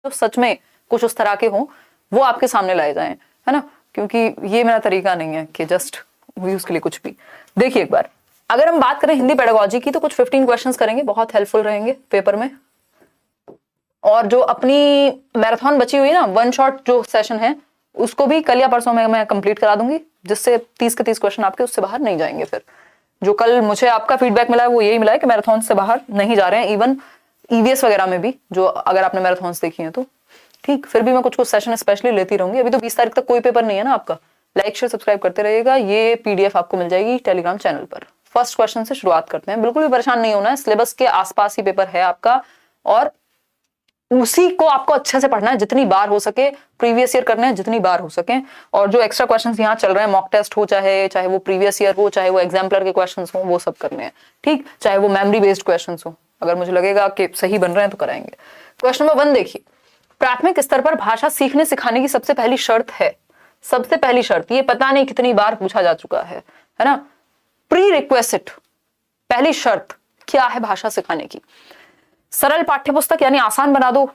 तो सच में कुछ उस तरह के हों वो आपके सामने लाए जाएं, है ना, क्योंकि ये मेरा तरीका नहीं है कि जस्ट व्यूज के लिए कुछ भी। देखिए एक बार, अगर हम बात करें हिंदी पेडागोजी की तो कुछ 15 क्वेश्चंस करेंगे, बहुत हेल्पफुल रहेंगे पेपर में। और जो अपनी मैराथन बची हुई है ना, वन शॉट जो सेशन है, उसको भी कल या परसों में मैं कंप्लीट करा दूंगी, जिससे 30 के 30 क्वेश्चन आपके उससे बाहर नहीं जाएंगे। फिर जो कल मुझे आपका फीडबैक मिला है वो यही मिला है कि मैराथन से बाहर नहीं जा रहे हैं, इवन ईवीएस वगैरह में भी, जो अगर आपने मैराथन देखी है तो ठीक। फिर भी मैं कुछ कुछ सेशन स्पेशली लेती रहूंगी। अभी तो 20 तारीख तक कोई पेपर नहीं है ना आपका। लाइक शेयर सब्सक्राइब करते रहिएगा। ये पीडीएफ आपको मिल जाएगी टेलीग्राम चैनल पर। फर्स्ट क्वेश्चन से शुरुआत करते हैं। बिल्कुल भी परेशान नहीं होना है, सिलेबस के आसपास ही पेपर है आपका और उसी को आपको अच्छे से पढ़ना है, जितनी बार हो सके प्रीवियस ईयर करने हैं, जितनी बार हो सके। और जो एक्स्ट्रा क्वेश्चंस यहाँ चल रहे हैं, मॉक टेस्ट हो चाहे वो प्रीवियस ईयर हो, चाहे वो एग्जाम्पलर के क्वेश्चंस हो, वो सब करने हैं, ठीक। चाहे वो मेमोरी बेस्ड क्वेश्चंस हो, अगर मुझे लगेगा कि सही बन रहे हैं तो कराएंगे। क्वेश्चन नंबर 1 देखिए, प्राथमिक स्तर पर भाषा सीखने सिखाने की सबसे पहली शर्त है, सबसे पहली शर्त, ये पता नहीं कितनी बार पूछा जा चुका है ना, प्री रिक्वेस्ट, पहली शर्त क्या है भाषा सिखाने की? सरल पाठ्यपुस्तक यानी आसान बना दो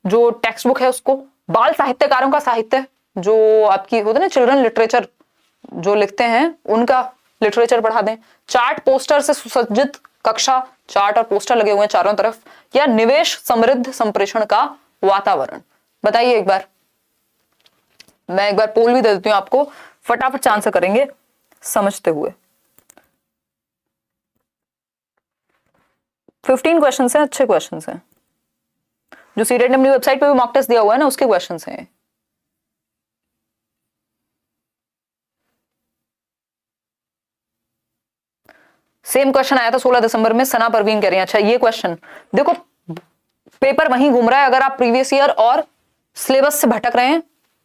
जो टेक्स्ट बुक है उसको। बाल साहित्यकारों का साहित्य, जो आपकी होते ना चिल्ड्रन लिटरेचर जो लिखते हैं, उनका लिटरेचर पढ़ा दें। चार्ट पोस्टर से सुसज्जित कक्षा, चार्ट और पोस्टर लगे हुए हैं चारों तरफ, या निवेश समृद्ध संप्रेषण का वातावरण? बताइए एक बार। मैं एक बार पोल भी दे देती हूं आपको, फटाफट से आंसर करेंगे समझते हुए। 15 क्वेश्चन हैं, अच्छे क्वेश्चन हैं। जो सीटेट ने अपनी वेबसाइट पे भी मॉक टेस्ट दिया हुआ है ना, उसके क्वेश्चन हैं। सेम क्वेश्चन आया था 16 दिसंबर में, सना परवीन कह रही हैं। अच्छा ये क्वेश्चन देखो, पेपर वहीं घूम रहा है। अगर आप प्रीवियस ईयर और सिलेबस से भटक रहे हैं,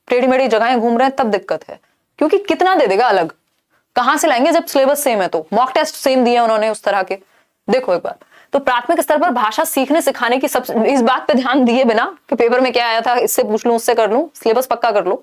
टेढ़ी मेढ़ी जगहें घूम रहे हैं, तब दिक्कत है। क्योंकि कितना दे देगा अलग, कहां से लाएंगे जब सिलेबस सेम है? तो मॉक टेस्ट सेम दिए उन्होंने उस तरह के। देखो एक बार, तो प्राथमिक स्तर पर भाषा सीखने सिखाने की सब, इस बात पे ध्यान दिए बिना कि पेपर में क्या आया था, इससे पूछ लूं उससे कर लूं, सिलेबस पक्का कर लो।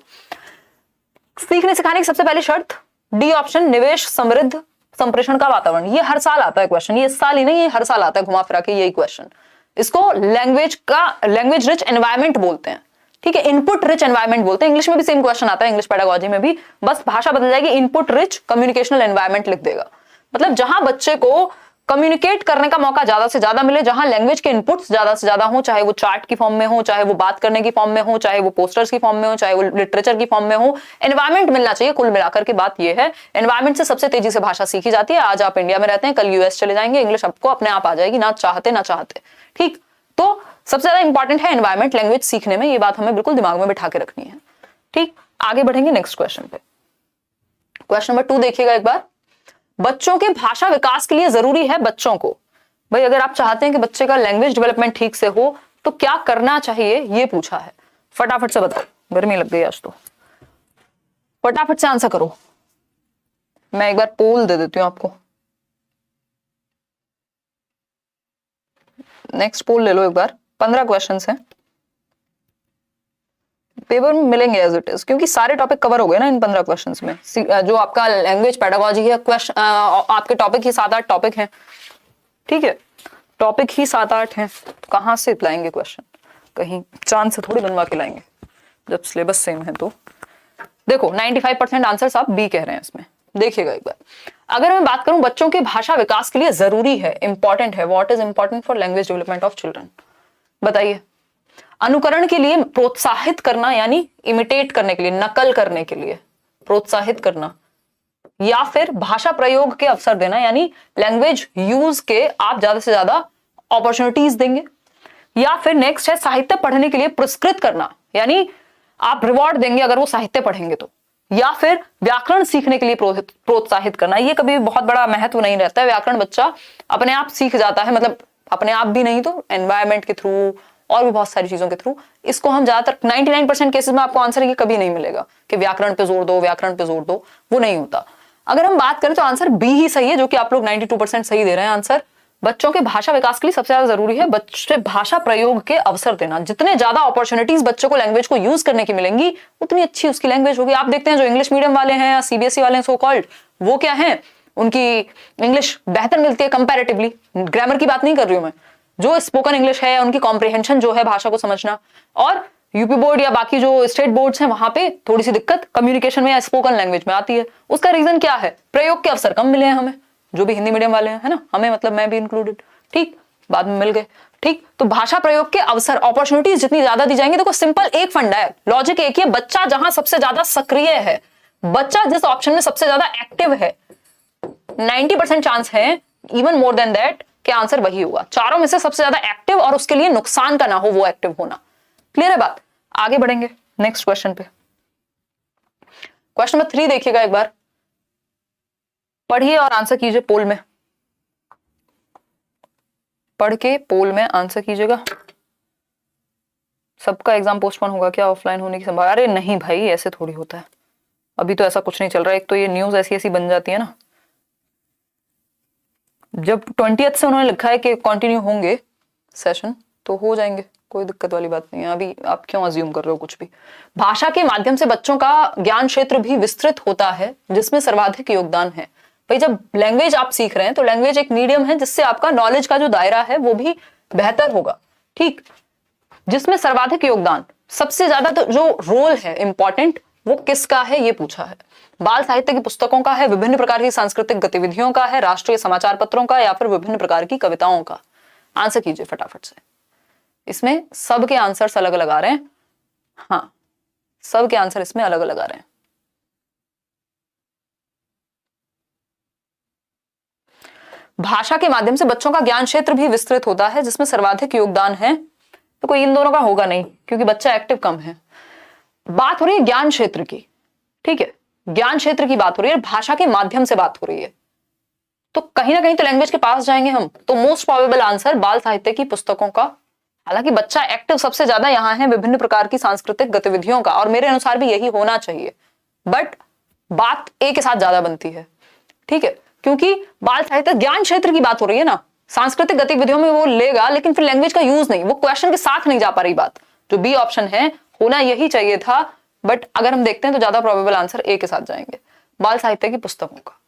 सीखने सिखाने की सबसे पहली शर्त डी ऑप्शन, निवेश समृद्ध संप्रेषण का वातावरण। ये हर साल आता है क्वेश्चन, ये इस साल ही नहीं, ये हर साल आता है घुमा फिरा के यही क्वेश्चन। इसको लैंग्वेज रिच एनवायरमेंट बोलते हैं, ठीक है, इनपुट रिच एनवायरमेंट बोलते हैं। इंग्लिश में भी सेम क्वेश्चन आता है, इंग्लिश पेडागोजी में भी, बस भाषा बदल जाएगी, इनपुट रिच कम्युनिकेशनल एनवायरमेंट लिख देगा। मतलब जहां बच्चे को कम्युनिकेट करने का मौका ज्यादा से ज्यादा मिले, जहां लैंग्वेज के इनपुट्स ज्यादा से ज्यादा हो, चाहे वो चार्ट की फॉर्म में हो, चाहे वो बात करने की फॉर्म में हो, चाहे वो पोस्टर्स की फॉर्म में हो, चाहे वो लिटरेचर की फॉर्म में हो, एनवायरमेंट मिलना चाहिए। कुल मिलाकर के बात ये है, एनवायरमेंट से सबसे तेजी से भाषा सीखी जाती है। आज आप इंडिया में रहते हैं, कल यूएस चले जाएंगे, इंग्लिश आपको अपने आप आ जाएगी, ना चाहते ना चाहते, ठीक। तो सबसे ज्यादा इंपॉर्टेंट है एनवायरमेंट लैंग्वेज सीखने में, ये बात हमें बिल्कुल दिमाग में बिठा के रखनी है, ठीक। आगे बढ़ेंगे नेक्स्ट क्वेश्चन पे। क्वेश्चन नंबर 2 देखिएगा एक बार, बच्चों के भाषा विकास के लिए जरूरी है बच्चों को, भाई अगर आप चाहते हैं कि बच्चे का लैंग्वेज डेवलपमेंट ठीक से हो तो क्या करना चाहिए, ये पूछा है। फटाफट से बताओ, गर्मी लग गई आज तो, फटाफट से आंसर करो। मैं एक बार पोल दे देती हूं आपको, नेक्स्ट पोल ले लो एक बार। 15 क्वेश्चंस हैं, पेपर में मिलेंगे एज इट इज, क्योंकि सारे टॉपिक कवर हो गए ना इन 15 क्वेश्चंस में। जो आपका लैंग्वेज पेडागोजी है, क्वेश्चन आपके टॉपिक ही 7-8 टॉपिक हैं, ठीक है, टॉपिक ही 7-8 हैं। कहां से लाएंगे क्वेश्चन, कहीं चांद से थोड़ी बनवा के लाएंगे जब सिलेबस सेम है। तो देखो 95% आंसर आप बी कह रहे हैं इसमें। देखिएगा एक बार, अगर मैं बात करूं बच्चों के भाषा विकास के लिए जरूरी है, इंपॉर्टेंट है, what is important for language development of children, बताइए। अनुकरण के लिए प्रोत्साहित करना, यानी इमिटेट करने के लिए, नकल करने के लिए प्रोत्साहित करना, या फिर भाषा प्रयोग के अवसर देना, यानी लैंग्वेज यूज के आप ज्यादा से ज्यादा अपॉर्चुनिटीज देंगे, या फिर नेक्स्ट है साहित्य पढ़ने के लिए पुरस्कृत करना, यानी आप रिवॉर्ड देंगे अगर वो साहित्य पढ़ेंगे तो, या फिर व्याकरण सीखने के लिए प्रोत्साहित करना। ये कभी बहुत बड़ा महत्व नहीं रहता है, व्याकरण बच्चा अपने आप सीख जाता है, मतलब अपने आप भी नहीं तो एनवायरमेंट के थ्रू और भी बहुत सारी चीजों के थ्रू। इसको हम ज्यादातर 99% केसेस में आपको आंसर ये कभी नहीं मिलेगा कि व्याकरण पे जोर दो, व्याकरण पे जोर दो, वो नहीं होता। अगर हम बात करें तो आंसर बी ही सही है, जो कि आप लोग 92% सही दे रहे हैं आंसर। बच्चों के भाषा विकास के लिए सबसे ज्यादा जरूरी है बच्चे भाषा प्रयोग के अवसर देना। जितने ज्यादा अपॉर्चुनिटीज बच्चों को लैंग्वेज को यूज करने की मिलेंगी, उतनी अच्छी उसकी लैंग्वेज होगी। आप देखते हैं जो इंग्लिश मीडियम वाले हैं या सीबीएसई वाले हैं सो कॉल्ड, वो क्या है, उनकी इंग्लिश बेहतर मिलती है कंपैरेटिवली। ग्रामर की बात नहीं कर रही हूं मैं, जो स्पोकन इंग्लिश है, उनकी कॉम्प्रिहेंशन जो है भाषा को समझना, और यूपी बोर्ड या बाकी जो स्टेट बोर्ड्स हैं वहां पे थोड़ी सी दिक्कत कम्युनिकेशन में या स्पोकन लैंग्वेज में आती है। उसका रीजन क्या है? प्रयोग के अवसर कम मिले हैं हमें, जो भी हिंदी मीडियम वाले हैं, है ना, हमें मतलब मैं भी इंक्लूडेड, ठीक, बाद में मिल गए, ठीक। तो भाषा प्रयोग के अवसर, अपॉर्चुनिटीज जितनी ज्यादा दी जाएंगी, देखो सिंपल एक फंडा है, लॉजिक एक ही है, बच्चा जहां सबसे ज्यादा सक्रिय है, बच्चा जिस ऑप्शन में सबसे ज्यादा एक्टिव है, 90% चांस है, इवन मोर देन दैट, कि आंसर वही होगा, चारों में से सबसे ज्यादा एक्टिव और उसके लिए नुकसान का ना हो वो एक्टिव होना। क्लियर है बात? आगे बढ़ेंगे नेक्स्ट क्वेश्चन पे। क्वेश्चन नंबर 3 देखिएगा एक बार, पढ़िए और आंसर कीजिए पोल में, पढ़ के पोल में आंसर कीजिएगा। सबका एग्जाम पोस्टपोन होगा क्या? ऑफलाइन होने की संभावना? अरे नहीं भाई, ऐसे थोड़ी होता है, अभी तो ऐसा कुछ नहीं चल रहा है। एक तो ये न्यूज ऐसी ऐसी बन जाती है ना, जब 20th से उन्होंने लिखा है कि कंटिन्यू होंगे सेशन तो हो जाएंगे, कोई दिक्कत वाली बात नहीं है। अभी आप क्यों अज्यूम कर रहे हो कुछ भी? भाषा के माध्यम से बच्चों का ज्ञान क्षेत्र भी विस्तृत होता है जिसमें सर्वाधिक योगदान है। भाई जब लैंग्वेज आप सीख रहे हैं तो लैंग्वेज एक मीडियम है जिससे आपका नॉलेज का जो दायरा है वो भी बेहतर होगा, ठीक। जिसमें सर्वाधिक योगदान, सबसे ज्यादा तो जो रोल है इंपॉर्टेंट वो किसका है ये पूछा है। बाल साहित्य की पुस्तकों का है, विभिन्न प्रकार की सांस्कृतिक गतिविधियों का है, राष्ट्रीय समाचार पत्रों का, या फिर विभिन्न प्रकार की कविताओं का? आंसर कीजिए फटाफट से। इसमें सबके आंसर्स अलग अलग आ रहे हैं, हाँ सबके आंसर इसमें अलग अलग आ रहे हैं। भाषा के माध्यम से बच्चों का ज्ञान क्षेत्र भी विस्तृत होता है जिसमें सर्वाधिक योगदान है, तो कोई इन दोनों का होगा नहीं क्योंकि बच्चा एक्टिव कम है। बात हो रही है ज्ञान क्षेत्र की, ठीक है, ज्ञान क्षेत्र की बात हो रही है, भाषा के माध्यम से बात हो रही है, तो कहीं ना कहीं तो लैंग्वेज के पास जाएंगे हम। तो मोस्ट प्रोबेबल आंसर बाल साहित्य की पुस्तकों का। हालांकि बच्चा एक्टिव सबसे ज्यादा यहां है विभिन्न प्रकार की सांस्कृतिक गतिविधियों का, और मेरे अनुसार भी यही होना चाहिए, बट बात ए के साथ ज्यादा बनती है, ठीक है, क्योंकि बाल साहित्य ज्ञान क्षेत्र की बात हो रही है ना, सांस्कृतिक गतिविधियों में वो लेगा लेकिन फिर लैंग्वेज का यूज नहीं, वो क्वेश्चन के साथ नहीं जा पा रही बात। जो बी ऑप्शन है होना यही चाहिए था, बट अगर हम देखते हैं तो ज्यादा प्रोबेबल आंसर ए के साथ जाएंगे, बाल साहित्य की पुस्तकों का।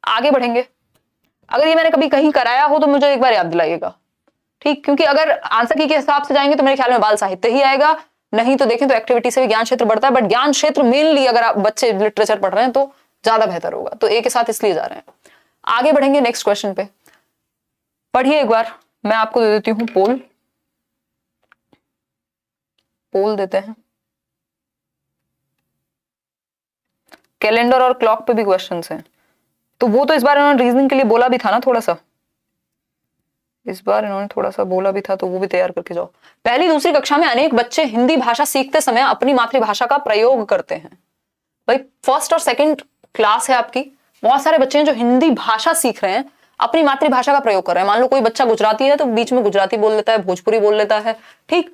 आगे बढ़ेंगे, अगर ये मैंने कभी कहीं कराया हो तो मुझे एक बार याद दिलाइएगा, ठीक, क्योंकि अगर आंसर की के हिसाब से जाएंगे तो मेरे ख्याल में बाल साहित्य ही आएगा, नहीं तो देखें तो एक्टिविटी से भी ज्ञान क्षेत्र बढ़ता है, बट ज्ञान क्षेत्र मेनली अगर आप बच्चे लिटरेचर पढ़ रहे हैं तो ज्यादा बेहतर होगा, तो ए के साथ इसलिए जा रहे हैं। आगे बढ़ेंगे नेक्स्ट क्वेश्चन पे, पढ़िए एक बार, मैं आपको दे देती हूं पोल, पोल देते हैं। कैलेंडर और क्लॉक पे भी क्वेश्चंस हैं, तो वो तो इस बार इन्होंने रीजनिंग के लिए बोला भी था ना, थोड़ा सा इस बार इन्होंने थोड़ा सा बोला भी था, तो वो भी तैयार करके जाओ। पहली दूसरी कक्षा में अनेक बच्चे हिंदी भाषा सीखते समय अपनी मातृभाषा का प्रयोग करते हैं। भाई फर्स्ट और सेकंड क्लास है आपकी, बहुत सारे बच्चे हैं जो हिंदी भाषा सीख रहे हैं, अपनी मातृभाषा का प्रयोग कर रहे हैं। मान लो कोई बच्चा गुजराती है तो बीच में गुजराती बोल लेता है, भोजपुरी बोल लेता है, ठीक,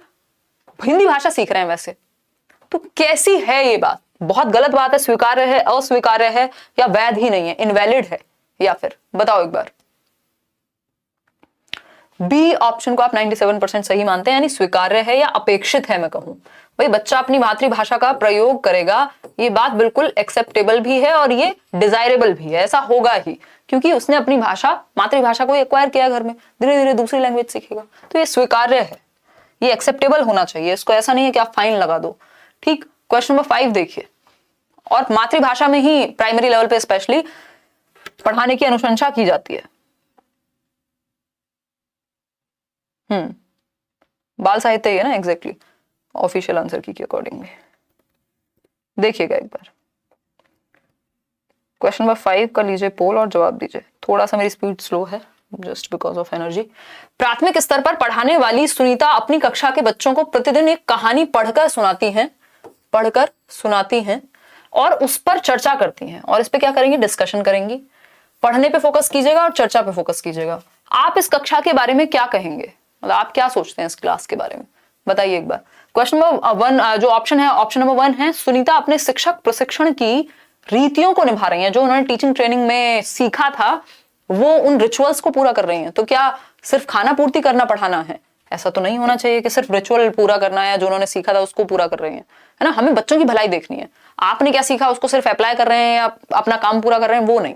हिंदी भाषा सीख रहे हैं वैसे, तो कैसी है ये बात? बहुत गलत बात है, स्वीकार्य है, अस्वीकार्य है, या वैध ही नहीं है, इनवैलिड है, या फिर बताओ एक बार। बी ऑप्शन को आप 97% सही मानते हैं, यानी स्वीकार्य है या अपेक्षित है। मैं कहूं भाई बच्चा अपनी मातृभाषा का प्रयोग करेगा, ये बात बिल्कुल एक्सेप्टेबल भी है और ये डिजायरेबल भी है, ऐसा होगा ही, क्योंकि उसने अपनी भाषा मातृभाषा को एक्वायर किया घर में, धीरे धीरे दूसरी लैंग्वेज सीखेगा, तो ये स्वीकार्य है, ये एक्सेप्टेबल होना चाहिए, इसको ऐसा नहीं है कि आप फाइन लगा दो, ठीक। क्वेश्चन नंबर 5 देखिए, और मातृभाषा में ही प्राइमरी लेवल पे स्पेशली पढ़ाने की अनुशंसा की जाती है। बाल साहित्य है ना, एग्जैक्टली ऑफिशियल आंसर की अकॉर्डिंगली। देखिएगा एक बार, क्वेश्चन नंबर 5 का लीजिए पोल और जवाब दीजिए। थोड़ा सा मेरी स्पीड स्लो है जस्ट बिकॉज ऑफ एनर्जी। प्राथमिक स्तर पर पढ़ाने वाली सुनीता अपनी कक्षा के बच्चों को प्रतिदिन एक कहानी पढ़कर सुनाती हैं और उस पर चर्चा करती हैं, और इस पे क्या करेंगी? डिस्कशन करेंगी। पढ़ने पे फोकस कीजिएगा और चर्चा पे फोकस कीजिएगा। आप इस कक्षा के बारे में क्या कहेंगे, मतलब आप क्या सोचते हैं इस क्लास के बारे में, बताइए एक बार। क्वेश्चन नंबर 1 जो ऑप्शन है, ऑप्शन नंबर 1 है सुनीता अपने शिक्षक प्रशिक्षण की रीतियों को निभा रही हैं, जो उन्होंने टीचिंग ट्रेनिंग में सीखा था वो उन रिचुअल्स को पूरा कर रही हैं। तो क्या सिर्फ खाना पूर्ति करना पढ़ाना है? ऐसा तो नहीं होना चाहिए कि सिर्फ रिचुअल पूरा करना है, जो उन्होंने सीखा था उसको पूरा कर रही हैं, है ना। हमें बच्चों की भलाई देखनी है, आपने क्या सीखा उसको सिर्फ अप्लाई कर रहे हैं या अपना काम पूरा कर रहे हैं, वो नहीं,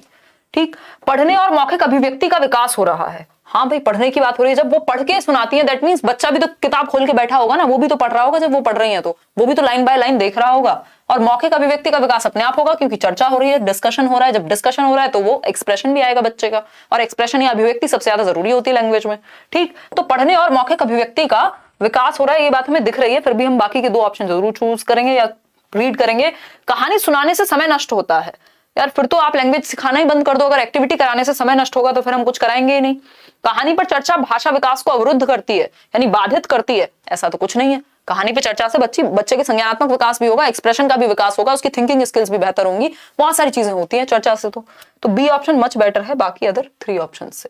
ठीक। पढ़ने और मौखिक अभिव्यक्ति का विकास हो रहा है, हाँ भाई, पढ़ने की बात हो रही है, जब वो पढ़ के सुनाती है दैट मींस बच्चा भी तो किताब खोल के बैठा होगा ना, वो भी तो पढ़ रहा होगा, जब वो पढ़ रही है तो वो भी तो लाइन बाय लाइन देख रहा होगा। और मौखिक अभिव्यक्ति का विकास अपने आप होगा, क्योंकि चर्चा हो रही है, डिस्कशन हो रहा है। जब डिस्कशन हो रहा है तो वो एक्सप्रेशन भी आएगा बच्चे का, और एक्सप्रेशन या अभिव्यक्ति सबसे ज्यादा जरूरी होती है लैंग्वेज में। ठीक, तो पढ़ने और मौखिक अभिव्यक्ति का विकास हो रहा है, ये बात हमें दिख रही है। फिर भी हम बाकी के 2 ऑप्शन जरूर चूज करेंगे या रीड करेंगे। कहानी सुनाने से समय नष्ट होता है, यार फिर तो आप लैंग्वेज सिखाना ही बंद कर दो। अगर एक्टिविटी कराने से समय नष्ट होगा तो फिर हम कुछ कराएंगे ही नहीं। कहानी पर चर्चा भाषा विकास को अवरुद्ध करती है, यानी बाधित करती है, ऐसा तो कुछ नहीं है। कहानी पे चर्चा से बच्चे के संज्ञानात्मक विकास भी होगा, एक्सप्रेशन का भी विकास होगा, उसकी थिंकिंग स्किल्स भी बेहतर होंगी, बहुत सारी चीजें होती हैं चर्चा से। तो बी ऑप्शन मच बेटर है बाकी अदर 3 ऑप्शन से।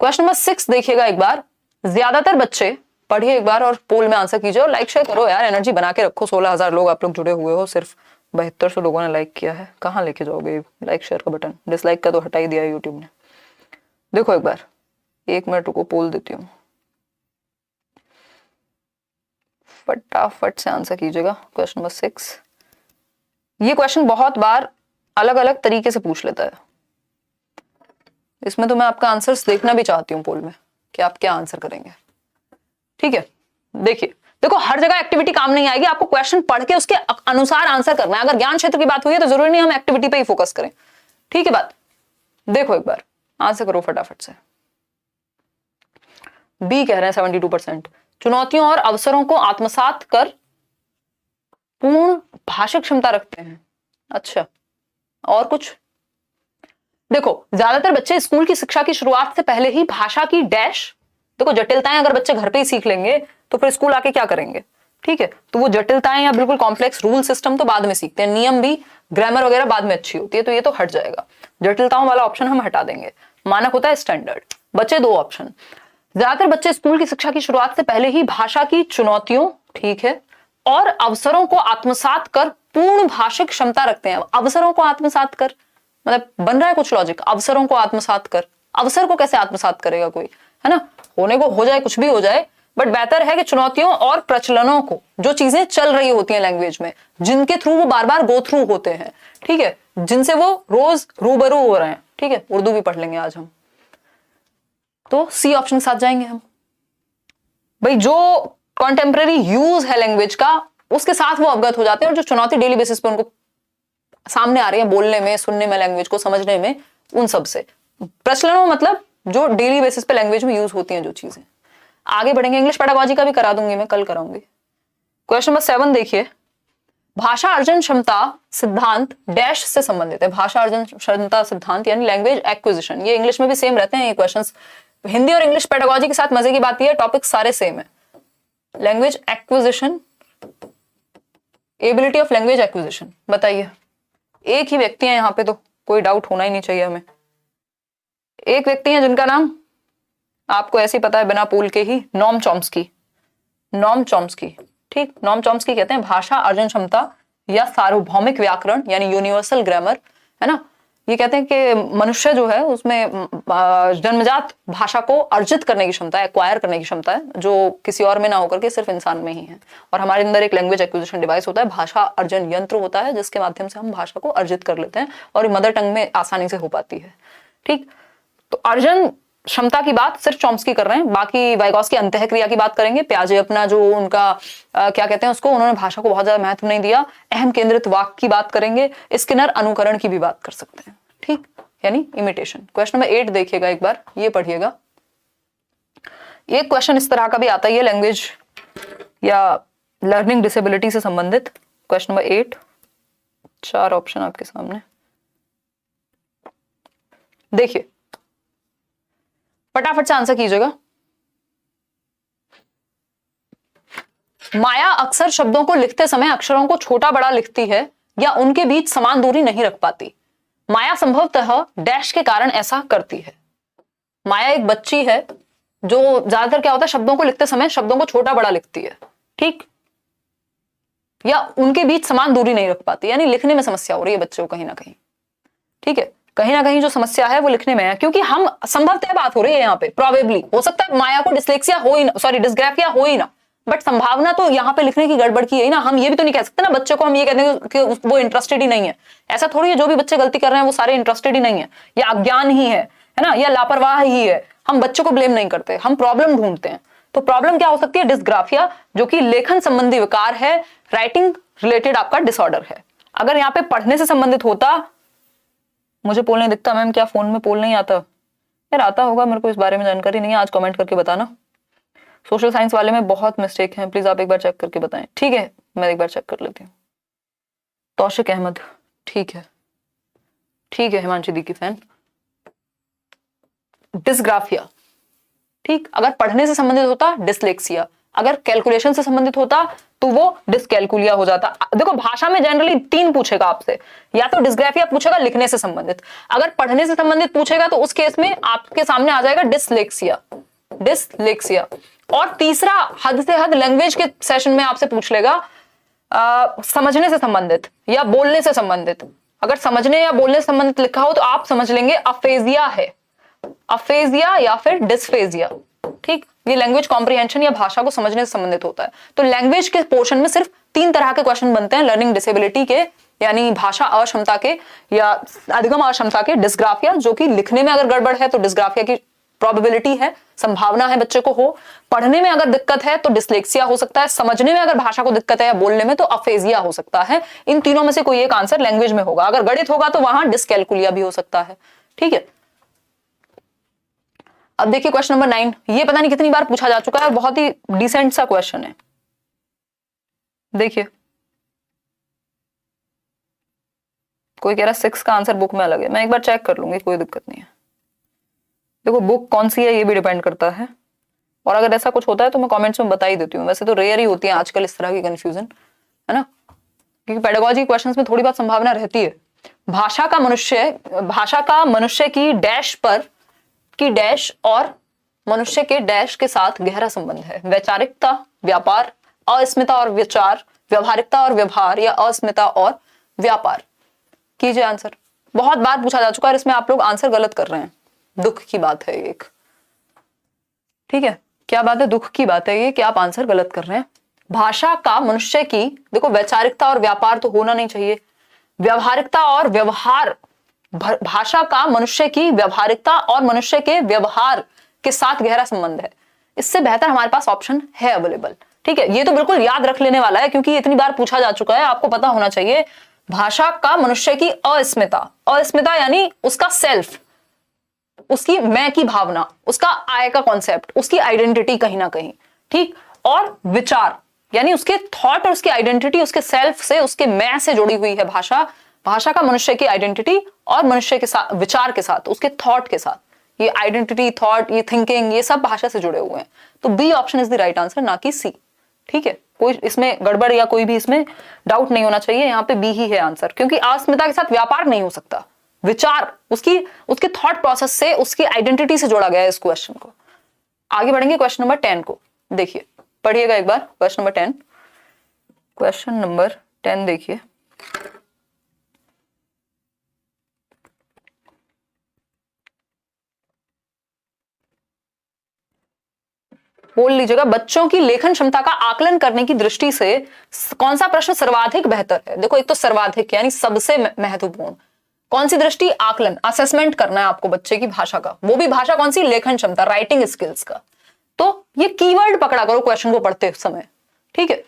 क्वेश्चन नंबर 6 देखिएगा एक बार। ज्यादातर बच्चे, पढ़िए एक बार और पोल में आंसर कीजिए और लाइक शेयर करो यार, एनर्जी बना के रखो। 16,000 लोग आप लोग जुड़े हुए हो, सिर्फ 7200 लोगों ने लाइक किया है। कहाँ लेके जाओगे लाइक शेयर का बटन? डिसलाइक का तो हटा ही दिया है यूट्यूब ने। देखो एक बार, 1 मिनट को पोल देती हूँ, फटाफट से आंसर कीजिएगा। क्वेश्चन नंबर 6, ये क्वेश्चन बहुत बार अलग अलग तरीके से पूछ लेता है, इसमें तो मैं आपका आंसर्स देखना भी चाहती हूँ पोल में कि आप क्या आंसर करेंगे। ठीक है, देखो हर जगह एक्टिविटी काम नहीं आएगी, आपको क्वेश्चन पढ़ के उसके अनुसार आंसर करना है। अगर ज्ञान क्षेत्र की बात हुई है तो जरूरी नहीं हम एक्टिविटी पे ही फोकस करें। ठीक है बात? देखो एक बार आंसर करो फटाफट से। बी कह रहे हैं 72%। चुनौतियों और अवसरों को आत्मसात कर पूर्ण भाषिक क्षमता रखते हैं। अच्छा, और कुछ? देखो ज्यादातर बच्चे स्कूल की शिक्षा की शुरुआत से पहले ही भाषा की डैश, देखो जटिलताएं अगर बच्चे घर पे ही सीख लेंगे तो फिर स्कूल आके क्या करेंगे? ठीक है, तो वो जटिलताएं या बिल्कुल कॉम्प्लेक्स रूल सिस्टम तो बाद में सीखते हैं, नियम भी, ग्रामर वगैरह बाद में अच्छी होती है, तो ये तो हट जाएगा। जटिलताओं वाला ऑप्शन हम हटा देंगे। मानक होता है स्टैंडर्ड। बचे 2 ऑप्शन। ज्यादातर बच्चे स्कूल की शिक्षा की शुरुआत से पहले ही भाषा की चुनौतियों, ठीक है, और अवसरों को आत्मसात कर पूर्ण भाषिक क्षमता रखते हैं। अवसरों को आत्मसात कर मतलब बन रहा है कुछ लॉजिक। अवसरों को आत्मसात कर, अवसर को कैसे आत्मसात करेगा कोई, है ना? होने को हो जाए, कुछ भी हो जाए, बट बेहतर है कि चुनौतियों और प्रचलनों को, जो चीजें चल रही होती हैं लैंग्वेज में, जिनके थ्रू वो बार बार गो थ्रू होते हैं, ठीक है, जिनसे वो रोज रूबरू हो रहे हैं, ठीक है, उर्दू भी पढ़ लेंगे आज हम, तो सी ऑप्शन के साथ जाएंगे हम। भाई जो कॉन्टेम्पररी यूज है लैंग्वेज का, उसके साथ वो अवगत हो जाते हैं, और जो चुनौती डेली बेसिस पे उनको सामने आ रही है बोलने में, सुनने में, लैंग्वेज को समझने में, उन सब से। प्रचलनों मतलब जो डेली बेसिस पे लैंग्वेज में यूज होती हैं जो चीजें। आगे बढ़ेंगे, इंग्लिश पेडागॉजी का भी करा दूंगी मैं, कल कराऊंगी। क्वेश्चन नंबर 7 देखिए। भाषा अर्जन क्षमता सिद्धांत डैश से संबंधित है। भाषा अर्जन क्षमता सिद्धांत यानी लैंग्वेज एक्विजिशन। ये इंग्लिश में भी सेम रहते हैं ये क्वेश्चंस। हिंदी और इंग्लिश पेडागॉजी के साथ मजे की बात यह है, टॉपिक सारे सेम है। Language acquisition, ability of language acquisition. बताइए, एक ही व्यक्ति है यहाँ पे, तो कोई डाउट होना ही नहीं चाहिए हमें। एक व्यक्ति है जिनका नाम आपको ऐसे ही पता है बिना पोल के ही, नॉम चॉम्स्की। नॉम चॉम्स्की, ठीक, नॉम चॉम्स्की कहते हैं भाषा अर्जन क्षमता या सार्वभौमिक व्याकरण यानी यूनिवर्सल ग्रामर, है ना। ये कहते हैं कि मनुष्य जो है उसमें जन्मजात भाषा को अर्जित करने की क्षमता है, एक्वायर करने की क्षमता है, जो किसी और में ना होकर के सिर्फ इंसान में ही है। और हमारे अंदर एक लैंग्वेज एक्विजिशन डिवाइस होता है, भाषा अर्जन यंत्र होता है, जिसके माध्यम से हम भाषा को अर्जित कर लेते हैं और मदर टंग में आसानी से हो पाती है। ठीक, तो अर्जन क्षमता की बात सिर्फ चॉम्स्की कर रहे हैं, बाकी वाइगॉस्की अंतःक्रिया की बात करेंगे। प्याजे अपना जो उनका क्या कहते हैं उसको, उन्होंने भाषा को बहुत ज्यादा महत्व नहीं दिया। अहम केंद्रित वाक्य की बात करेंगे। स्किनर अनुकरण की भी बात कर सकते हैं, ठीक, यानी इमिटेशन। क्वेश्चन नंबर 8 देखिएगा एक बार, ये पढ़िएगा। एक क्वेश्चन इस तरह का भी आता है, ये लैंग्वेज या लर्निंग डिसेबिलिटी से संबंधित। क्वेश्चन नंबर 8, 4 ऑप्शन आपके सामने, देखिए फटाफट से आंसर कीजिएगा। माया अक्सर शब्दों को लिखते समय अक्षरों को छोटा बड़ा लिखती है या उनके बीच समान दूरी नहीं रख पाती। माया संभवतः डैश के कारण ऐसा करती है। माया एक बच्ची है जो ज्यादातर क्या होता है, शब्दों को लिखते समय शब्दों को छोटा बड़ा लिखती है, ठीक, या उनके बीच समान दूरी नहीं रख पाती, यानी लिखने में समस्या हो रही है बच्चे को कहीं ना कहीं, ठीक है, कहीं ना कहीं जो समस्या है वो लिखने में है। क्योंकि हम संभवतः बात हो रही है यहाँ पे, प्रोबेबली हो सकता है माया को डिस्लेक्सिया हो ही ना, सॉरी डिस्ग्राफिया हो ही ना, बट संभावना तो यहाँ पे लिखने की गड़बड़ की है ना। हम ये भी तो नहीं कह सकते ना बच्चे को, हम ये कहते हैं कि वो इंटरेस्टेड ही नहीं है। ऐसा थोड़ी है जो भी बच्चे गलती कर रहे हैं वो सारे इंटरेस्टेड ही नहीं है, या अज्ञान ही है ना, या लापरवाह ही है। हम बच्चों को ब्लेम नहीं करते, हम प्रॉब्लम ढूंढते हैं। तो प्रॉब्लम क्या हो सकती है? डिस्ग्राफिया, जो कि लेखन संबंधी विकार है, राइटिंग रिलेटेड आपका डिसऑर्डर है। अगर यहाँ पे पढ़ने से संबंधित होता, मुझे पोल नहीं दिखता मैम, क्या फोन में पोल नहीं आता? यार आता होगा, मेरे को इस बारे में जानकारी नहीं है, आज कमेंट करके बताना। सोशल साइंस वाले में बहुत मिस्टेक है, प्लीज आप एक बार चेक करके बताएं। ठीक है, मैं एक बार चेक कर लेती हूँ। तौशिक अहमद, ठीक है, ठीक है, हिमांशी दी की फैन। डिस्ग्राफिया, ठीक, अगर पढ़ने से संबंधित होता डिसलेक्सिया, अगर कैलकुलेशन से संबंधित होता तो वो डिसकैलकुलिया हो जाता। देखो भाषा में जनरली 3 पूछेगा आपसे, या तो डिस्ग्राफिया पूछेगा लिखने से संबंधित, अगर पढ़ने से संबंधित पूछेगा तो उस केस में आपके सामने आ जाएगा डिसलेक्सिया, डिसलेक्सिया। और तीसरा हद से हद लैंग्वेज के सेशन में आपसे पूछ लेगा समझने से संबंधित या बोलने से संबंधित। अगर समझने या बोलने से संबंधित लिखा हो तो आप समझ लेंगे अफेजिया है, अफेजिया या फिर डिस्फेजिया। ठीक, ये लैंग्वेज कॉम्प्रिहेंशन या भाषा को समझने से संबंधित होता है। तो लैंग्वेज के पोर्शन में सिर्फ 3 तरह के क्वेश्चन बनते हैं, लर्निंग डिसेबिलिटी के यानी भाषा अक्षमता के या अधिगम अक्षमता के, डिस्ग्राफिया जो कि लिखने में अगर गड़बड़ है तो डिस्ग्राफिया की प्रोबेबिलिटी है, संभावना है बच्चे को हो, पढ़ने में अगर दिक्कत है तो डिसलेक्सिया हो सकता है, समझने में अगर भाषा को दिक्कत है या बोलने में तो अफेजिया हो सकता है। इन तीनों में से कोई एक आंसर लैंग्वेज में होगा। अगर गणित होगा तो वहां डिसकैलकुलिया भी हो सकता है। ठीक है, अब देखिए क्वेश्चन नंबर 9, ये पता नहीं कितनी बार पूछा जा चुका है, बहुत ही डिसेंट सा क्वेश्चन है। देखिए, कोई कह रहा है 6 का आंसर बुक में अलग है, मैं एक बार चेक कर लूंगी, कोई दिक्कत नहीं है। देखो बुक कौन सी है ये भी डिपेंड करता है, और अगर ऐसा कुछ होता है तो मैं कमेंट्स में बता ही देती हूँ। वैसे तो रेयर ही होती है आजकल इस तरह की कंफ्यूजन, है ना, क्योंकि पेडागोजी क्वेश्चंस में थोड़ी बहुत संभावना रहती है। भाषा का मनुष्य की डैश पर की डैश और मनुष्य के डैश के साथ गहरा संबंध है। वैचारिकता, व्यापार, अस्मिता और विचार, व्यवहारिकता और व्यवहार, या अस्मिता और व्यापार। कीजिए आंसर। बहुत बार पूछा जा चुका है, इसमें आप लोग आंसर गलत कर रहे हैं। दुख की बात है एक, ठीक है, क्या बात है? दुख की बात है ये कि आप आंसर गलत कर रहे हैं। भाषा का मनुष्य की, देखो वैचारिकता और व्यापार तो होना नहीं चाहिए, व्यवहारिकता और व्यवहार, भाषा का मनुष्य की व्यवहारिकता और मनुष्य के व्यवहार के साथ गहरा संबंध है। इससे बेहतर हमारे पास ऑप्शन है अवेलेबल। ठीक है, ये तो बिल्कुल याद रख लेने वाला है क्योंकि ये इतनी बार पूछा जा चुका है, आपको पता होना चाहिए। भाषा का मनुष्य की अस्मिता, अस्मिता यानी उसका सेल्फ, उसकी मैं की भावना, उसका आय का कॉन्सेप्ट, उसकी आइडेंटिटी कहीं ना कहीं, ठीक, और विचार यानी उसके थॉट और उसकी आइडेंटिटी उसके सेल्फ से, उसके मैं से जुड़ी हुई है भाषा। भाषा का मनुष्य की आइडेंटिटी और मनुष्य के साथ, विचार के साथ, उसके थॉट के साथ, ये आइडेंटिटी, थॉट, ये थिंकिंग, ये सब भाषा से जुड़े हुए हैं। तो B option is the right answer, ना कि सी। ठीक है, कोई इसमें गड़बड़ या कोई भी इसमें डाउट नहीं होना चाहिए, यहाँ पे बी ही है आंसर, क्योंकि अस्मिता के साथ व्यापार नहीं हो सकता। विचार उसके थॉट प्रोसेस से, उसकी आइडेंटिटी से जोड़ा गया है इस क्वेश्चन को। आगे बढ़ेंगे क्वेश्चन नंबर 10 को। देखिए, पढ़िएगा एक बार क्वेश्चन नंबर 10। क्वेश्चन नंबर 10 देखिए, बोल लीजिएगा, बच्चों की लेखन क्षमता का आकलन करने की दृष्टि से कौन सा प्रश्न सर्वाधिक बेहतर है? देखो, एक तो सर्वाधिक यानी सबसे महत्वपूर्ण, कौन सी दृष्टि? आकलन, असेसमेंट करना है आपको बच्चे की भाषा का, वो भी भाषा कौन सी? लेखन क्षमता, राइटिंग स्किल्स का। तो ये कीवर्ड पकड़ा करो क्वेश्चन को पढ़ते समय। ठीक है,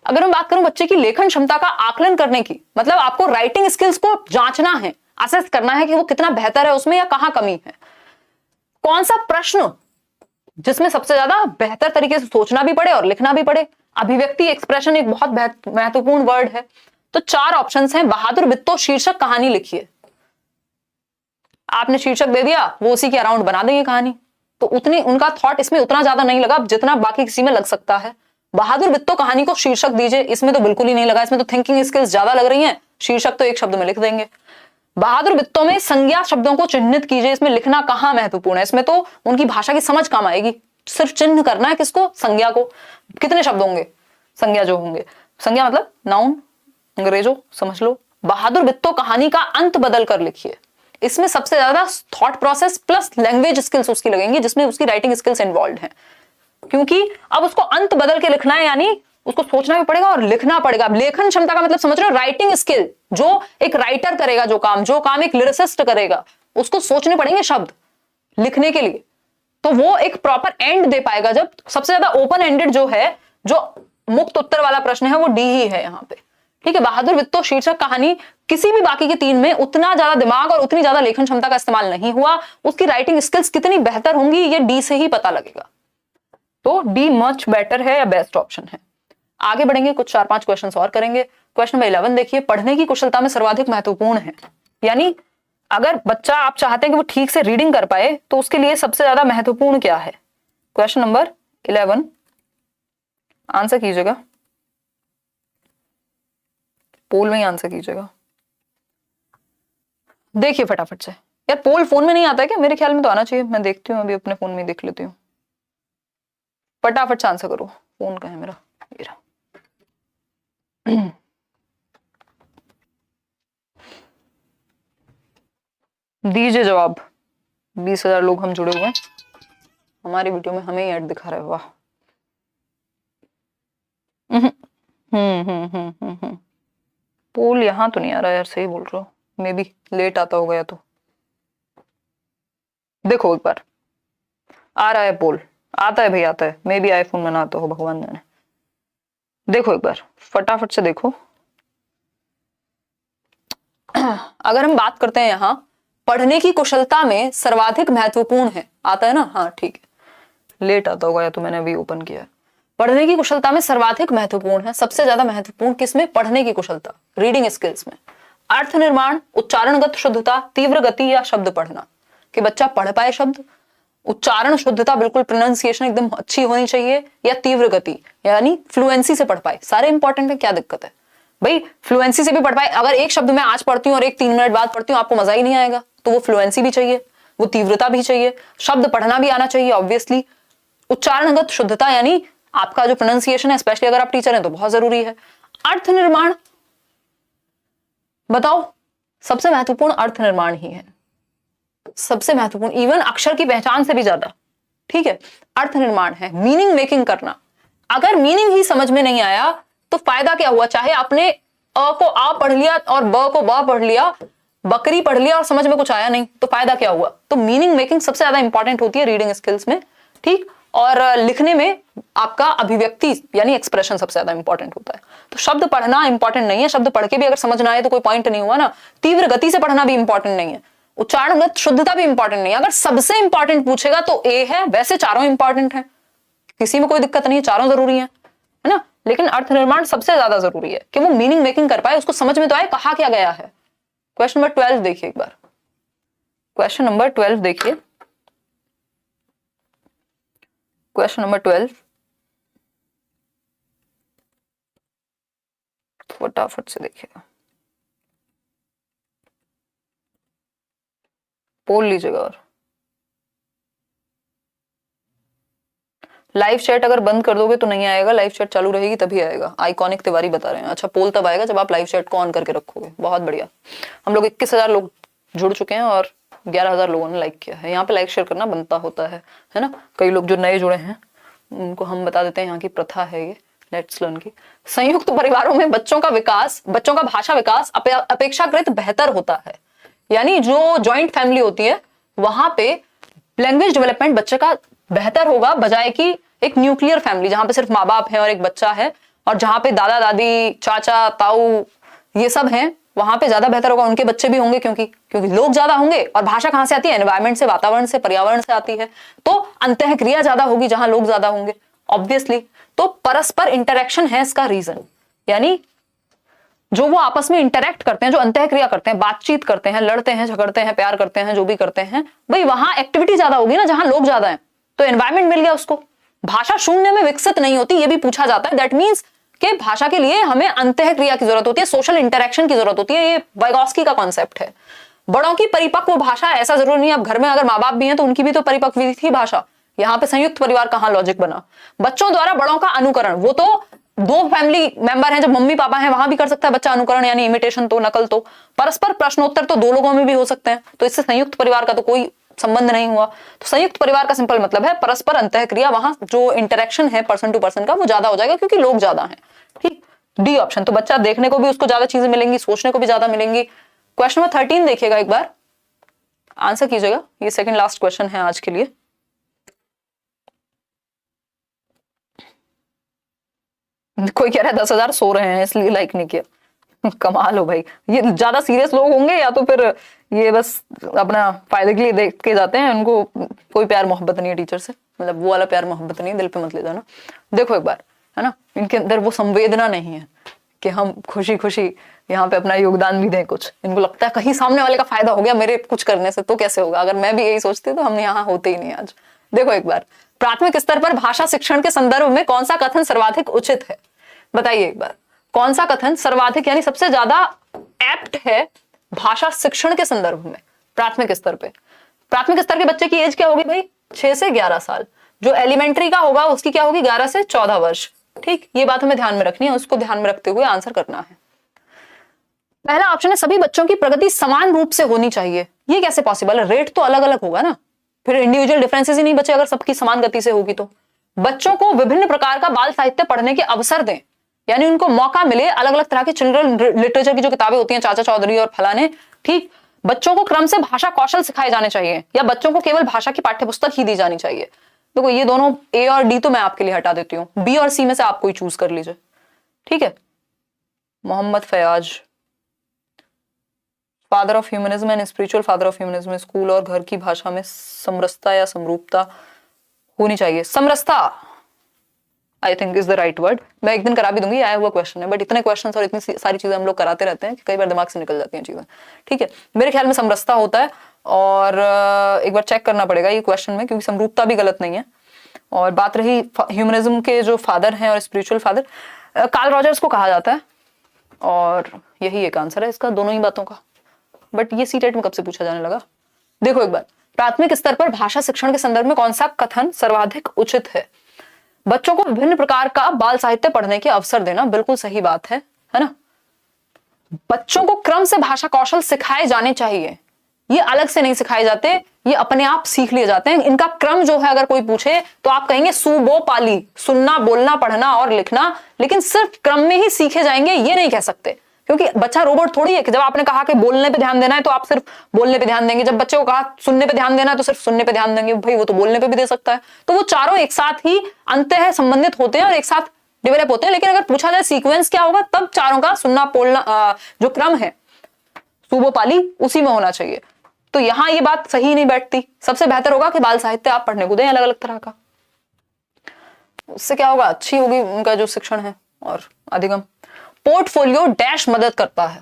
अगर मैं बात करूं बच्चे की लेखन क्षमता का आकलन करने की, मतलब आपको राइटिंग स्किल्स को जांचना है, असेस करना है कि वो कितना बेहतर है उसमें या कहां कमी है। कौन सा प्रश्न जिसमें सबसे ज्यादा बेहतर तरीके से सोचना भी पड़े और लिखना भी पड़े। अभिव्यक्ति, एक्सप्रेशन एक बहुत महत्वपूर्ण वर्ड है। तो 4 ऑप्शंस हैं। बहादुर बित्तो शीर्षक कहानी लिखिए, आपने शीर्षक दे दिया, वो उसी के अराउंड बना देंगे कहानी। तो उतनी उनका थॉट इसमें उतना ज्यादा नहीं लगा जितना बाकी किसी में लग सकता है। बहादुर बित्तो कहानी को शीर्षक दीजिए, इसमें तो बिल्कुल ही नहीं लगा, इसमें तो थिंकिंग स्किल्स ज्यादा लग रही हैं, शीर्षक तो एक शब्द में लिख देंगे। बहादुर बित्तो में संज्ञा शब्दों को चिन्हित कीजिए, इसमें लिखना कहां महत्वपूर्ण है, इसमें तो उनकी भाषा की समझ काम आएगी, सिर्फ चिन्ह करना है किसको? संज्ञा को। कितने शब्द होंगे संज्ञा जो होंगे? संज्ञा मतलब नाउन, अंग्रेजों, समझ लो। बहादुर बित्तो कहानी का अंत बदल कर लिखिए, इसमें सबसे ज्यादा thought process plus language skills उसकी लगेंगी, जिसमें उसकी राइटिंग स्किल्स इन्वॉल्व हैं, क्योंकि अब उसको अंत बदल के लिखना है, यानी उसको सोचना भी पड़ेगा और लिखना पड़ेगा। लेखन क्षमता का मतलब समझ रहे हो? राइटिंग स्किल, जो एक राइटर करेगा, जो काम एक लिरिसिस्ट करेगा, उसको सोचने पड़ेंगे शब्द लिखने के लिए। तो वो एक प्रॉपर एंड दे पाएगा। जब सबसे ज्यादा ओपन एंडेड जो है, जो मुक्त उत्तर वाला प्रश्न है, वो डी ही है यहाँ पे। ठीक है, बहादुर वित्तो शीर्षक कहानी किसी भी बाकी के 3 में उतना ज्यादा दिमाग और उतनी ज्यादा लेखन क्षमता का इस्तेमाल नहीं हुआ। उसकी राइटिंग स्किल्स कितनी बेहतर होंगी ये डी से ही पता लगेगा। तो डी मच बेटर है या बेस्ट ऑप्शन है। आगे बढ़ेंगे, कुछ 4-5 क्वेश्चन और करेंगे। क्वेश्चन नंबर 11 देखिए, पढ़ने की कुशलता में सर्वाधिक महत्वपूर्ण है। यानी अगर बच्चा आप चाहते हैं कि वो ठीक से रीडिंग कर पाए तो उसके लिए सबसे ज्यादा महत्वपूर्ण क्या है। क्वेश्चन नंबर 11 आंसर कीजिएगा, पोल में ही आंसर कीजिएगा। देखिए फटाफट से। यार पोल फोन में नहीं आता है क्या? मेरे ख्याल में तो आना चाहिए। मैं देखती हूँ, अभी अपने फोन में देख लेती हूँ। फटाफट से आंसर करो। फोन का है मेरा, ये रहा। दीजिए जवाब। 20,000 लोग हम जुड़े हुए हैं हमारी वीडियो में, हमें ही ऐड दिखा रहा है। वाह। पोल यहां तो नहीं आ रहा यार, सही बोल रहा हूँ। मे बी लेट आता होगा या तो। देखो एक बार, आ रहा है पोल, आता है भाई, आता है। मे बी आईफोन में ना आता हो, भगवान जाने। देखो एक बार फटाफट से देखो। अगर हम बात करते हैं यहाँ पढ़ने की कुशलता में सर्वाधिक महत्वपूर्ण है, आता है ना? हाँ ठीक है, लेट आता होगा या तो मैंने अभी ओपन किया है। पढ़ने की कुशलता में सर्वाधिक महत्वपूर्ण है, सबसे ज्यादा महत्वपूर्ण किसमें? पढ़ने की कुशलता, रीडिंग स्किल्स में। अर्थ निर्माण, उच्चारणगत शुद्धता, तीव्र गति या शब्द पढ़ना, कि बच्चा पढ़ पाए शब्द, उच्चारण शुद्धता, बिल्कुल प्रोनाउंसिएशन एकदम अच्छी होनी चाहिए, या तीव्र गति यानी फ्लुएंसी से पढ़ पाए। सारे इंपॉर्टेंट है, क्या दिक्कत है भाई? फ्लुएंसी से भी पढ़ पाए। अगर एक शब्द मैं आज पढ़ती हूँ और एक 3 मिनट बाद पढ़ती हूँ, आपको मजा ही नहीं आएगा। तो वो फ्लुएंसी भी चाहिए, वो तीव्रता भी चाहिए, शब्द पढ़ना भी आना चाहिए ऑब्वियसली। उच्चारणगत शुद्धता यानी आपका जो प्रोनाउंसिएशन है, स्पेशली अगर आप टीचर हैं तो बहुत जरूरी है। अर्थ निर्माण, बताओ, सबसे महत्वपूर्ण अर्थ निर्माण ही है, सबसे महत्वपूर्ण, इवन अक्षर की पहचान से भी ज्यादा। ठीक है, अर्थ निर्माण है, मीनिंग मेकिंग करना। अगर मीनिंग ही समझ में नहीं आया तो फायदा क्या हुआ? चाहे आपने अ को आ पढ़ लिया और ब को ब पढ़ लिया, बकरी पढ़ लिया और समझ में कुछ आया नहीं, तो फायदा क्या हुआ? तो मीनिंग मेकिंग सबसे ज्यादा इंपॉर्टेंट होती है रीडिंग स्किल्स में। ठीक, और लिखने में आपका अभिव्यक्ति यानी एक्सप्रेशन सबसे ज्यादा इंपॉर्टेंट होता है। तो शब्द पढ़ना इंपॉर्टेंट नहीं है, शब्द पढ़ के भी अगर समझ ना आए तो कोई पॉइंट नहीं हुआ ना। तीव्र गति से पढ़ना भी इंपॉर्टेंट नहीं है, उच्चारणगत शुद्धता भी इंपॉर्टेंट नहीं है। अगर सबसे इंपॉर्टेंट पूछेगा तो ए है, वैसे चारों इंपॉर्टेंट है, किसी में कोई दिक्कत नहीं है, चारों जरूरी है ना। लेकिन अर्थ निर्माण सबसे ज्यादा जरूरी है कि वो मीनिंग मेकिंग कर पाए, उसको समझ में तो आए कहा क्या गया है। क्वेश्चन नंबर 12 देखिए एक बार, क्वेश्चन नंबर 12 देखिए, क्वेश्चन नंबर 12 फटाफट से देखिएगा, पोल लीजिएगा। और लाइव चैट अगर बंद कर दोगे तो नहीं आएगा, लाइव चैट चालू रहेगी तभी आएगा। आइकॉनिक तिवारी बता रहे हैं। अच्छा, पोल तब आएगा जब आप लाइव चैट को ऑन करके रखोगे। बहुत बढ़िया। हम लोग 21,000 लोग जुड़ चुके हैं और 11,000 लोगों ने लाइक किया है। यहाँ पे लाइक शेयर करना बनता होता है ना। कई लोग जो नए जुड़े हैं उनको हम बता देते हैं, यहाँ की प्रथा है ये, लेट्स लर्न की। संयुक्त परिवारों में बच्चों का विकास, बच्चों का भाषा विकास अपेक्षाकृत बेहतर होता है। यानी जो ज्वाइंट फैमिली होती है वहां पे लैंग्वेज डेवलपमेंट बच्चे का बेहतर होगा, बजाय कि एक न्यूक्लियर फैमिली जहां पे सिर्फ माँ बाप है और एक बच्चा है, और जहां पे दादा दादी चाचा ताऊ ये सब हैं, वहां पे ज्यादा बेहतर होगा। उनके बच्चे भी होंगे क्योंकि लोग ज्यादा होंगे, और भाषा कहां से आती है? एनवायरमेंट से, वातावरण से, पर्यावरण से आती है। तो अंतःक्रिया ज्यादा होगी जहां लोग ज्यादा होंगे ऑब्वियसली। तो परस्पर इंटरेक्शन है इसका रीजन, यानी जो वो आपस में इंटरेक्ट करते हैं, जो अंतःक्रिया करते हैं, बातचीत करते हैं, लड़ते हैं, झगड़ते हैं, प्यार करते हैं, जो भी करते हैं, भाई वहां एक्टिविटी ज्यादा होगी ना जहां लोग ज्यादा हैं, तो एनवायरमेंट मिल गया उसको। भाषा शून्य में विकसित नहीं होती, ये भी पूछा जाता है। दैट मीन्स कि भाषा के लिए हमें अंतःक्रिया की जरूरत होती है, सोशल इंटरेक्शन की जरूरत होती है। ये वाइगॉस्की का कॉन्सेप्ट है। बड़ों की परिपक्व भाषा, ऐसा जरूरी नहीं, अब घर में अगर माँ बाप भी हैं तो उनकी भी तो परिपक्व थी भाषा। यहाँ पे संयुक्त परिवार कहाँ लॉजिक बना? बच्चों द्वारा बड़ों का अनुकरण, वो तो 2 फैमिली मेंबर हैं, जब मम्मी पापा हैं वहां भी कर सकता है बच्चा अनुकरण, यानी इमिटेशन, तो नकल। तो परस्पर प्रश्नोत्तर तो 2 लोगों में भी हो सकते हैं, तो इससे संयुक्त परिवार का तो कोई संबंध नहीं हुआ। तो संयुक्त परिवार का सिंपल मतलब है परस्पर अंतःक्रिया, वहां जो इंटरेक्शन है पर्सन टू पर्सन का वो ज्यादा हो जाएगा क्योंकि लोग ज्यादा हैं। ठीक, डी ऑप्शन। तो बच्चा देखने को भी उसको ज्यादा चीजें मिलेंगी, सोचने को भी ज्यादा मिलेंगी। क्वेश्चन नंबर 13 देखिएगा एक बार, आंसर कीजिएगा। ये सेकंड लास्ट क्वेश्चन है आज के लिए। कोई कह रहा है 10,000 सो रहे हैं इसलिए लाइक नहीं किया। कमाल हो भाई, ये ज्यादा सीरियस लोग होंगे या तो फिर ये बस अपना फायदे के लिए देख के जाते हैं, उनको कोई प्यार मोहब्बत नहीं है टीचर से, मतलब वो वाला प्यार मोहब्बत नहीं, दिल पे मत ले जाना। देखो एक बार, है ना, इनके अंदर वो संवेदना नहीं है कि हम खुशी खुशी यहाँ पे अपना योगदान भी दें कुछ। इनको लगता है कहीं सामने वाले का फायदा हो गया मेरे कुछ करने से तो कैसे होगा, अगर मैं भी यही सोचती तो हम यहाँ होते ही नहीं आज। देखो एक बार, प्राथमिक स्तर पर भाषा शिक्षण के संदर्भ में कौन सा कथन सर्वाधिक उचित है, बताइए एक बार, कौन सा कथन सर्वाधिक यानी सबसे ज्यादा एप्ट है भाषा शिक्षण के संदर्भ में प्राथमिक स्तर पे। प्राथमिक स्तर के बच्चे की एज क्या होगी भाई, 6 से 11 साल। जो एलिमेंट्री का होगा उसकी क्या होगी, 11 से 14 वर्ष। ठीक, ये बात हमें ध्यान में रखनी है, उसको ध्यान में रखते हुए आंसर करना है। पहला ऑप्शन है सभी बच्चों की प्रगति समान रूप से होनी चाहिए। ये कैसे पॉसिबल है, रेट तो अलग अलग होगा ना, फिर इंडिविजुअल डिफरेंसेस ही नहीं बचे अगर सबकी समान गति से होगी तो। बच्चों को विभिन्न प्रकार का बाल साहित्य पढ़ने के अवसर दें, यानी उनको मौका मिले अलग अलग तरह की चिल्ड्रन लिटरेचर की जो किताबें होती हैं, चाचा चौधरी और फलाने। ठीक, बच्चों को क्रम से भाषा कौशल सिखाए जाने चाहिए, या बच्चों को केवल भाषा की पाठ्यपुस्तक ही दी जानी चाहिए। देखो ये दोनों ए और डी तो मैं आपके लिए हटा देती हूँ, बी और सी में से आप कोई चूज कर लीजिए। ठीक है, Mohammad Fayaz, father of humanism and spiritual father of humanism, school और घर की भाषा में समरसता या समरूपता होनी चाहिए। समरसता I think is the right word. मैं एक दिन करा भी दूंगी, आया हुआ क्वेश्चन है, बट इतने क्वेश्चन और इतनी सारी चीजें हम लोग कराते रहते हैं कि कई बार दिमाग से निकल जाती हैं चीजें। ठीक है, मेरे ख्याल में समरसता होता है, और एक बार चेक करना पड़ेगा ये क्वेश्चन में, क्योंकि समरूपता भी गलत नहीं है। और बात रही ह्यूमनिज्म के जो फादर हैं और स्पिरिचुअल फादर, कार्ल रॉजर्स को कहा जाता है, और यही एक आंसर है इसका, दोनों ही बातों का। बट ये सीटेट में कब से पूछा जाने लगा। देखो एक बार, प्राथमिक स्तर पर भाषा शिक्षण के संदर्भ में कौन सा कथन सर्वाधिक उचित है, बच्चों को विभिन्न प्रकार का बाल साहित्य पढ़ने के अवसर देना, बिल्कुल सही बात है ना। बच्चों को क्रम से भाषा कौशल सिखाए जाने चाहिए, ये अलग से नहीं सिखाए जाते, ये अपने आप सीख लिए जाते हैं। इनका क्रम जो है अगर कोई पूछे तो आप कहेंगे सुबो पाली, सुनना बोलना पढ़ना और लिखना, लेकिन सिर्फ क्रम में ही सीखे जाएंगे ये नहीं कह सकते, क्योंकि बच्चा रोबोट थोड़ी है कि जब आपने कहा कि बोलने पे ध्यान देना है तो आप सिर्फ बोलने पे ध्यान देंगे, जब बच्चे को कहा सुनने पे ध्यान देना है तो सिर्फ सुनने पे ध्यान देंगे, भाई वो तो बोलने पे भी दे सकता है। तो वो चारों एक साथ ही अंततः संबंधित होते हैं और एक साथ डेवलप होते हैं। लेकिन अगर पूछा जाए सीक्वेंस क्या होगा, तब चारों का सुनना बोलना जो क्रम है सुबो पाली उसी में होना चाहिए। तो यहां ये बात सही नहीं बैठती। सबसे बेहतर होगा कि बाल साहित्य आप पढ़ने को दें अलग अलग तरह का, उससे क्या होगा, अच्छी होगी उनका जो शिक्षण है और अधिगम। पोर्टफोलियो डैश मदद करता है,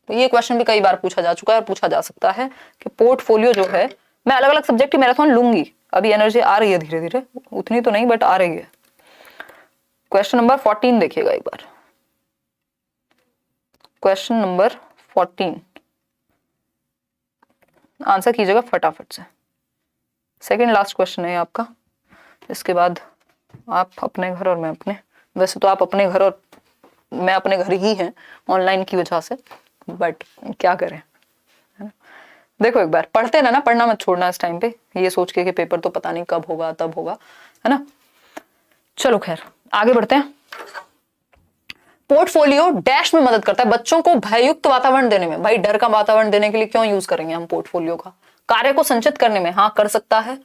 तो ये क्वेश्चन भी कई बार पूछा जा चुका है और पूछा जा सकता है कि पोर्टफोलियो जो है, मैं अलग अलग सब्जेक्ट की मैराथन लूंगी, अभी एनर्जी आ रही है धीरे धीरे, उतनी तो नहीं बट आ रही है। क्वेश्चन नंबर 14 देखिएगा एक बार, क्वेश्चन नंबर 14 आंसर कीजिएगा फटाफट से, सेकंड लास्ट क्वेश्चन है आपका। इसके बाद आप अपने घर और मैं अपने, वैसे तो आप अपने घर और मैं अपने घर ही हैं ऑनलाइन की वजह से, बट क्या करें, है ना। देखो एक बार पढ़ते ना, पढ़ना मत छोड़ना इस टाइम पे, ये सोच के कि पेपर तो पता नहीं कब होगा तब होगा, है ना। चलो खैर आगे बढ़ते हैं। पोर्टफोलियो डैश में मदद करता है, बच्चों को भययुक्त वातावरण देने में। भाई डर का वातावरण देने के लिए क्यों यूज करेंगे हम पोर्टफोलियो का। कार्य को संचित करने में, हाँ कर सकता है,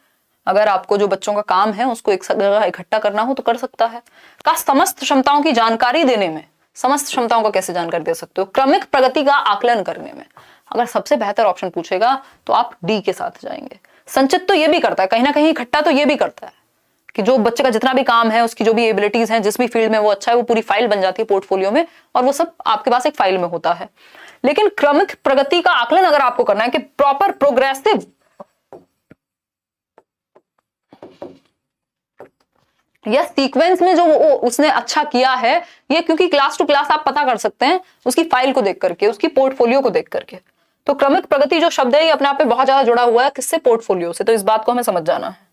अगर आपको जो बच्चों का काम है उसको एक जगह इकट्ठा करना हो तो कर सकता है। का समस्त क्षमताओं की जानकारी देने में, समस्त क्षमताओं का कैसे जानकारी दे सकते हो, क्रमिक प्रगति का आकलन करने में। अगर सबसे बेहतर ऑप्शन पूछेगा तो आप डी के साथ जाएंगे। संचित तो ये भी करता है कहीं ना कहीं, इकट्ठा तो ये भी करता है कि जो बच्चे का जितना भी काम है, उसकी जो भी एबिलिटीज हैं, जिस भी फील्ड में वो अच्छा है, वो पूरी फाइल बन जाती है पोर्टफोलियो में, और वो सब आपके पास एक फाइल में होता है। लेकिन क्रमिक प्रगति का आकलन अगर आपको करना है कि प्रॉपर प्रोग्रेसिव या सीक्वेंस में जो उसने अच्छा किया है, ये क्योंकि क्लास टू क्लास आप पता कर सकते हैं उसकी फाइल को देख करके, उसकी पोर्टफोलियो को देख करके। तो क्रमिक प्रगति जो शब्द है ये अपने आप में बहुत ज्यादा जुड़ा हुआ है किससे, पोर्टफोलियो से। तो इस बात को हमें समझ जाना है।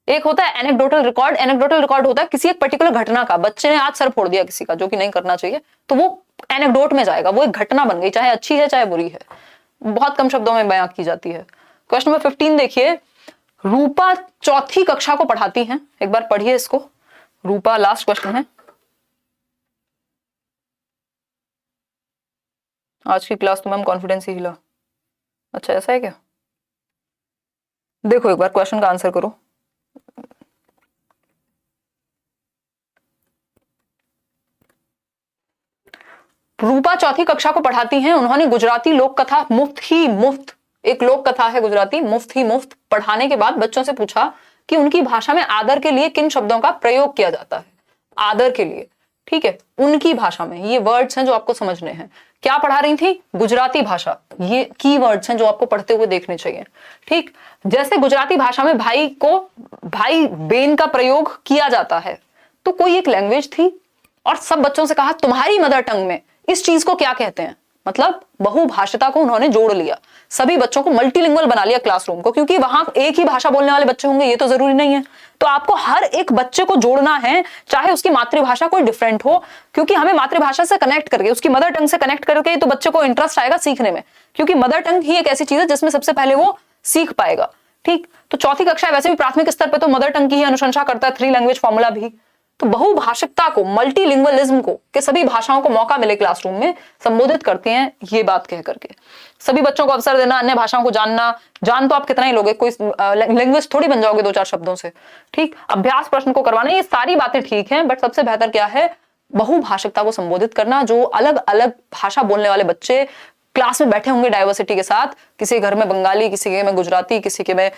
एक होता है एनेक्डोटल रिकॉर्ड। एनेक्डोटल रिकॉर्ड होता है किसी एक पर्टिकुलर घटना का, बच्चे ने आज सर फोड़ दिया किसी का, जो कि नहीं करना चाहिए, तो वो एनेक्डोट में जाएगा, वो एक घटना बन गई, चाहे अच्छी है चाहे बुरी है, बहुत कम शब्दों में बयां की जाती है। क्वेश्चन नंबर 15 देखिए, रूपा चौथी कक्षा को पढ़ाती हैं, एक बार पढ़िए इसको। रूपा, लास्ट क्वेश्चन है आज की क्लास, तो मैम कॉन्फिडेंस ही हिला। अच्छा ऐसा है क्या, देखो एक बार क्वेश्चन का आंसर करो। रूपा चौथी कक्षा को पढ़ाती हैं, उन्होंने गुजराती लोक कथा मुफ्त एक लोक कथा है गुजराती, मुफ्त पढ़ाने के बाद बच्चों से पूछा कि उनकी भाषा में आदर के लिए किन शब्दों का प्रयोग किया जाता है। आदर के लिए, ठीक है, उनकी भाषा में ये वर्ड्स हैं जो आपको समझने हैं। क्या पढ़ा रही थी? गुजराती भाषा। ये की वर्ड्स हैं जो आपको पढ़ते हुए देखने चाहिए। ठीक, जैसे गुजराती भाषा में भाई को भाई बेन का प्रयोग किया जाता है, तो कोई एक लैंग्वेज थी और सब बच्चों से कहा तुम्हारी मदर टंग में इस चीज को क्या कहते हैं। मतलब बहुभाषिता को उन्होंने जोड़ लिया, सभी बच्चों को मल्टीलिंगुअल बना लिया क्लासरूम को, क्योंकि वहां एक ही भाषा बोलने वाले बच्चे होंगे ये तो जरूरी नहीं है। तो आपको हर एक बच्चे को जोड़ना है, चाहे उसकी मातृभाषा कोई डिफरेंट हो, क्योंकि हमें मातृभाषा से कनेक्ट करके, उसकी मदर टंग से कनेक्ट करके तो बच्चे को इंटरेस्ट आएगा सीखने में, क्योंकि मदर टंग ही एक ऐसी चीज है जिसमें सबसे पहले वो सीख पाएगा। ठीक, तो चौथी कक्षा वैसे भी प्राथमिक स्तर पर तो मदर टंग की ही अनुशंसा करता है, 3 लैंग्वेज फॉर्मूला भी। तो बहुभाषिकता को, मल्टीलिंगुअलिज्म को, कि सभी भाषाओं को मौका मिले क्लासरूम में, संबोधित करते हैं ये बात कह करके। सभी बच्चों को अवसर देना, अन्य भाषाओं को जानना। जान तो आप कितना ही लोगे, कोई लैंग्वेज थोड़ी बन जाओगे 2-4 शब्दों से। ठीक, अभ्यास प्रश्न को करवाना, ये सारी बातें ठीक हैं, बट सबसे बेहतर क्या है? बहुभाषिकता को संबोधित करना। जो अलग अलग भाषा बोलने वाले बच्चे क्लास में बैठे होंगे डाइवर्सिटी के साथ, किसी घर में बंगाली, किसी के में गुजराती, किसी के में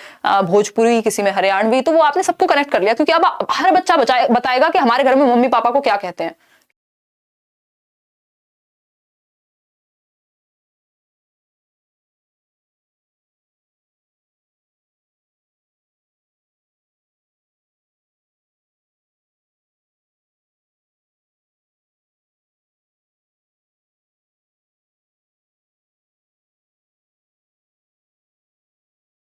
भोजपुरी, किसी में हरियाणवी, तो वो आपने सबको कनेक्ट कर लिया, क्योंकि अब हर बच्चा बताएगा कि हमारे घर में मम्मी पापा को क्या कहते हैं।